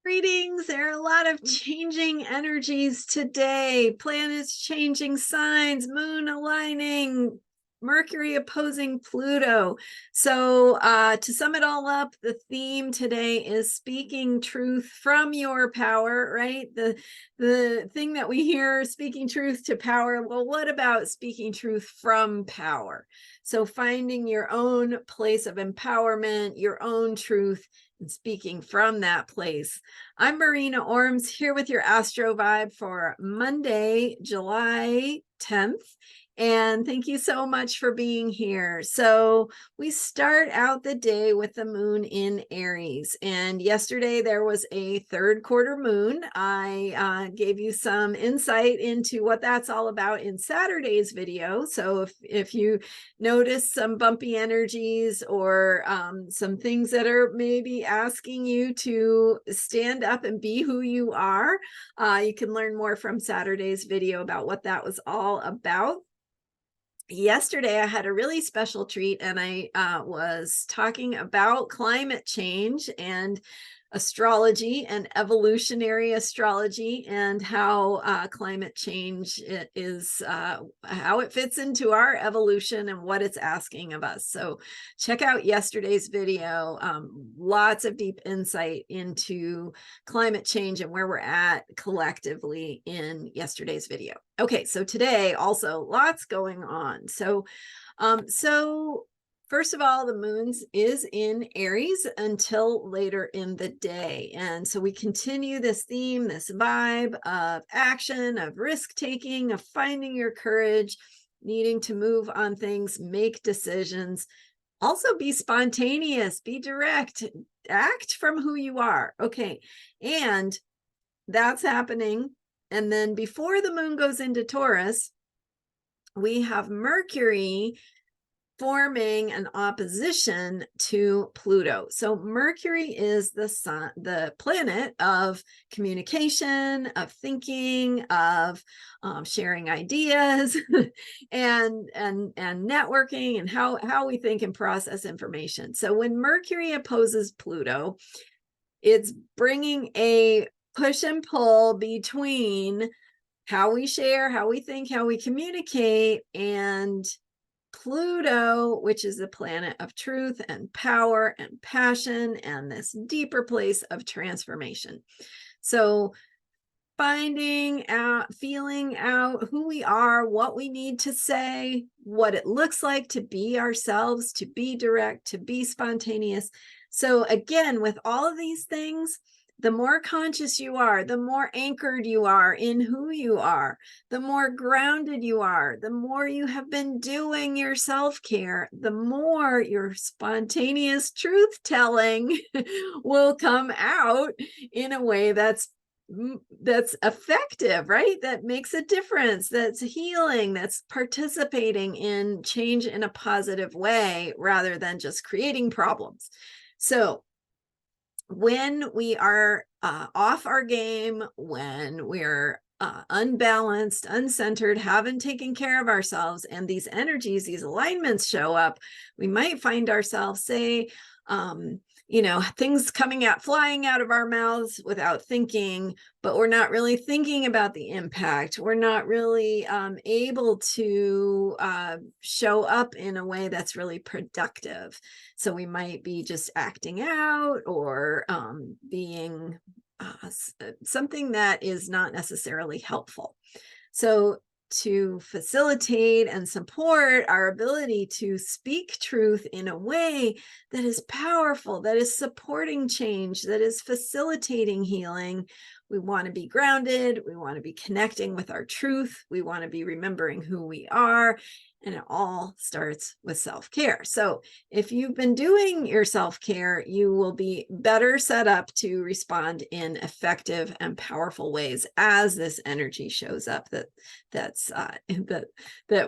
Greetings. There are a lot of changing energies today. Planets changing signs, moon aligning, Mercury opposing Pluto. So to sum it all up, the theme today is speaking truth from your power, right? The thing that we hear, speaking truth to power. Well, what about speaking truth from power? So finding your own place of empowerment, your own truth, and speaking from that place. I'm Marina Ormes here with your Astro Vibe for Monday, July 10th. And thank you so much for being here. So we start out the day with the moon in Aries. And yesterday there was a third quarter moon. I gave you some insight into what that's all about in Saturday's video. So if you notice some bumpy energies or some things that are maybe asking you to stand up and be who you are, you can learn more from Saturday's video about what that was all about. Yesterday, I had a really special treat, and I was talking about climate change and astrology and evolutionary astrology and how climate change is how it fits into our evolution and what it's asking of us. So check out yesterday's video. Lots of deep insight into climate change and where we're at collectively in yesterday's video. Okay, so today also lots going on. So first of all, the moon is in Aries until later in the day. And so we continue this theme, this vibe of action, of risk-taking, of finding your courage, needing to move on things, make decisions, also be spontaneous, be direct, act from who you are. Okay, and that's happening. And then before the moon goes into Taurus, we have Mercury forming an opposition to Pluto. So Mercury is the sun, the planet of communication, of thinking, of sharing ideas and networking and how we think and process information. So when Mercury opposes Pluto, it's bringing a push and pull between how we share, how we think, how we communicate, and Pluto, which is the planet of truth and power and passion and this deeper place of transformation. So finding out, feeling out who we are, what we need to say, what it looks like to be ourselves, to be direct, to be spontaneous. So again, with all of these things, the more conscious you are, the more anchored you are in who you are, the more grounded you are, the more you have been doing your self-care, the more your spontaneous truth telling will come out in a way that's effective, right? That makes a difference, that's healing, that's participating in change in a positive way rather than just creating problems. So when we are off our game, when we're unbalanced, uncentered, haven't taken care of ourselves, and these energies, these alignments show up, we might find ourselves, say, things flying out of our mouths without thinking, but we're not really thinking about the impact. We're not really able to show up in a way that's really productive. So we might be just acting out or being something that is not necessarily helpful. So to facilitate and support our ability to speak truth in a way that is powerful, that is supporting change, that is facilitating healing, we want to be grounded, we want to be connecting with our truth, we want to be remembering who we are, and it all starts with self-care. So if you've been doing your self-care, you will be better set up to respond in effective and powerful ways as this energy shows up that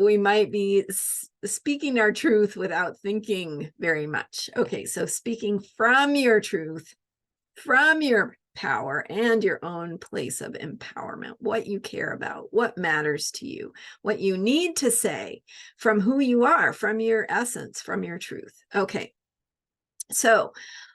we might be speaking our truth without thinking very much. Okay, so speaking from your truth, from your power and your own place of empowerment, what you care about, what matters to you, what you need to say from who you are, from your essence, from your truth. Okay, so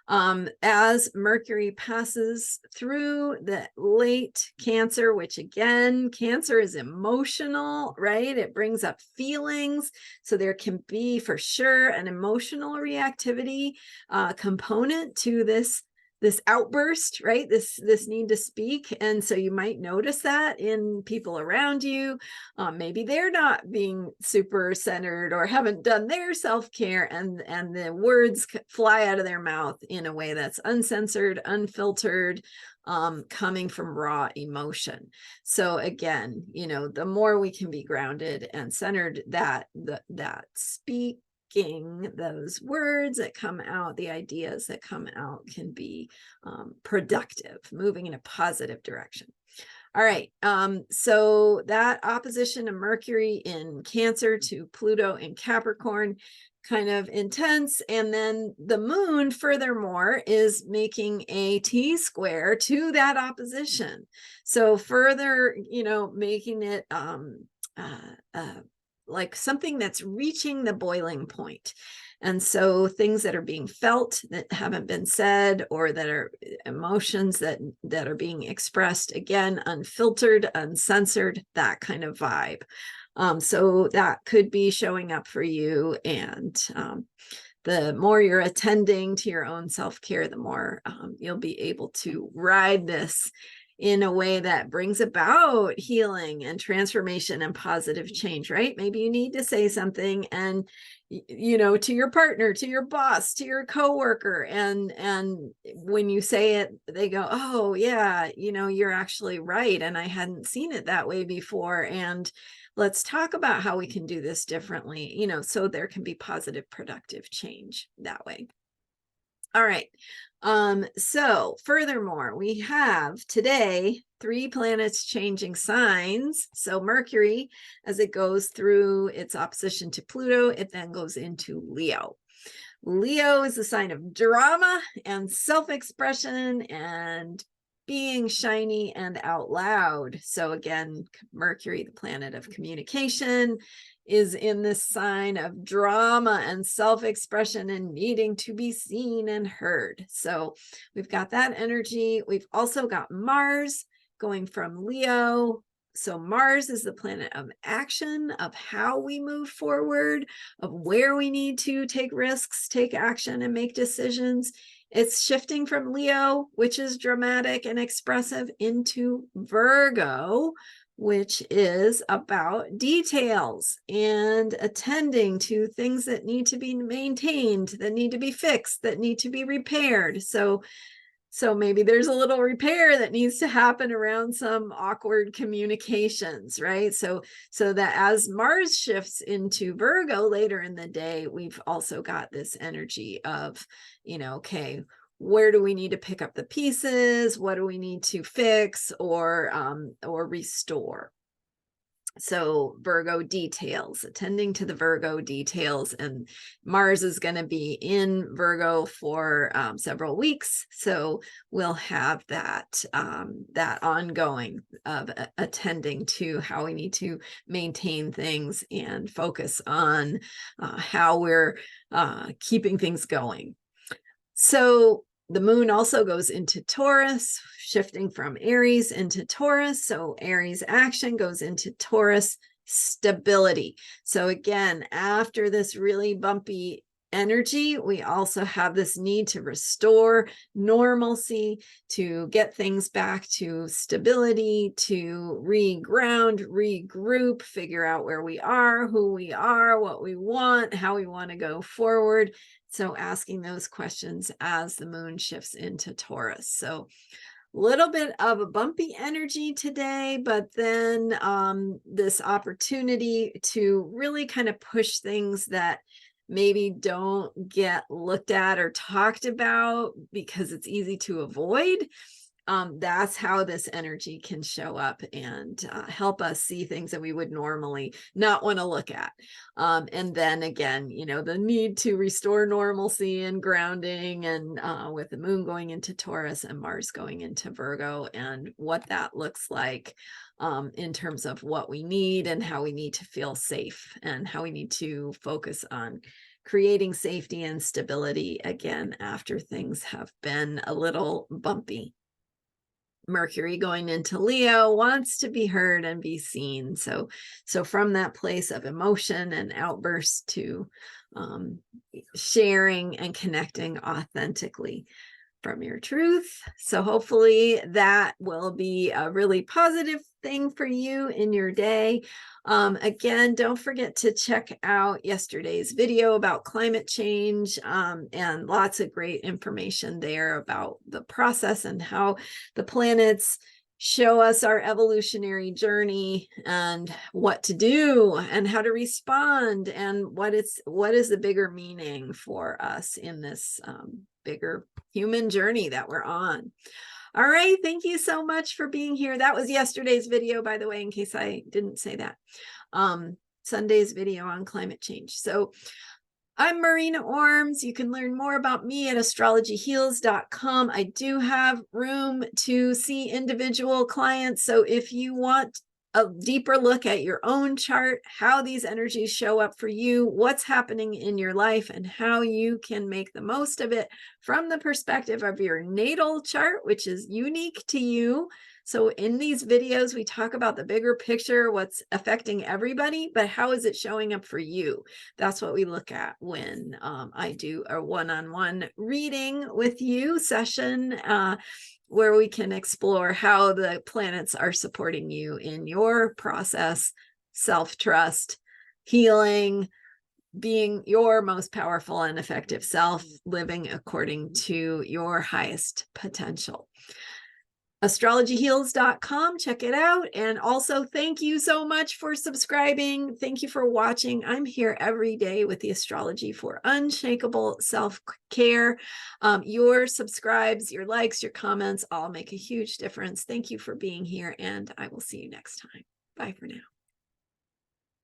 As Mercury passes through the late Cancer, which again, Cancer is emotional, right? It brings up feelings. So there can be for sure an emotional reactivity component to this outburst, right? This need to speak. And so you might notice that in people around you. Maybe they're not being super centered or haven't done their self-care, and the words fly out of their mouth in a way that's uncensored, unfiltered, coming from raw emotion. So again, the more we can be grounded and centered, that speak, those words that come out, the ideas that come out can be productive, moving in a positive direction. All right. So that opposition of Mercury in Cancer to Pluto in Capricorn, kind of intense. And then the moon, furthermore, is making a T-square to that opposition. So further, making it like something that's reaching the boiling point. And so things that are being felt that haven't been said, or that are emotions that are being expressed, again, unfiltered, uncensored, that kind of vibe. So that could be showing up for you. And the more you're attending to your own self-care, the more you'll be able to ride this in a way that brings about healing and transformation and positive change, right? Maybe you need to say something, and to your partner, to your boss, to your coworker, and when you say it, they go, oh yeah, you're actually right, and I hadn't seen it that way before, and let's talk about how we can do this differently, so there can be positive, productive change that way. All right. So furthermore, we have today 3 planets changing signs. So Mercury, as it goes through its opposition to Pluto, it then goes into Leo. Leo is a sign of drama and self-expression and being shiny and out loud. So again, Mercury, the planet of communication, is in this sign of drama and self-expression and needing to be seen and heard. So we've got that energy. We've also got Mars going from Leo. So Mars is the planet of action, of how we move forward, of where we need to take risks, take action, and make decisions. It's shifting from Leo, which is dramatic and expressive, into Virgo, which is about details and attending to things that need to be maintained, that need to be fixed, that need to be repaired. So maybe there's a little repair that needs to happen around some awkward communications, right? So that as Mars shifts into Virgo later in the day, we've also got this energy of, okay, where do we need to pick up the pieces? What do we need to fix or restore? So Virgo details, attending to the Virgo details, and Mars is going to be in Virgo for several weeks. So we'll have that ongoing of attending to how we need to maintain things and focus on how we're keeping things going. So the moon also goes into Taurus, shifting from Aries into Taurus. So Aries action goes into Taurus stability. So again, after this really bumpy energy, we also have this need to restore normalcy, to get things back to stability, to reground, regroup, figure out where we are, who we are, what we want, how we want to go forward. So asking those questions as the moon shifts into Taurus. So a little bit of a bumpy energy today, but then this opportunity to really kind of push things that maybe don't get looked at or talked about because it's easy to avoid. That's how this energy can show up and help us see things that we would normally not want to look at. And then again, the need to restore normalcy and grounding, and with the moon going into Taurus and Mars going into Virgo, and what that looks like in terms of what we need and how we need to feel safe and how we need to focus on creating safety and stability again after things have been a little bumpy. Mercury going into Leo wants to be heard and be seen. So from that place of emotion and outburst to sharing and connecting authentically from your truth. So hopefully that will be a really positive thing for you in your day. Again, don't forget to check out yesterday's video about climate change, and lots of great information there about the process and how the planets show us our evolutionary journey and what to do and how to respond and what is the bigger meaning for us in this bigger human journey that we're on. All right, thank you so much for being here. That was yesterday's video, by the way, in case I didn't say that. Sunday's video on climate change. So I'm Marina Ormes. You can learn more about me at astrologyheals.com. I do have room to see individual clients. So if you want a deeper look at your own chart, how these energies show up for you, what's happening in your life, and how you can make the most of it from the perspective of your natal chart, which is unique to you. So in these videos, we talk about the bigger picture, what's affecting everybody, but how is it showing up for you? That's what we look at when I do a one-on-one reading with you session, where we can explore how the planets are supporting you in your process, self-trust, healing, being your most powerful and effective self, living according to your highest potential. Astrologyheals.com, check it out. And also, thank you so much for subscribing. Thank you for watching. I'm here every day with the astrology for unshakable self-care. Your subscribes, your likes, your comments all make a huge difference. Thank you for being here, and I will see you next time. Bye for now.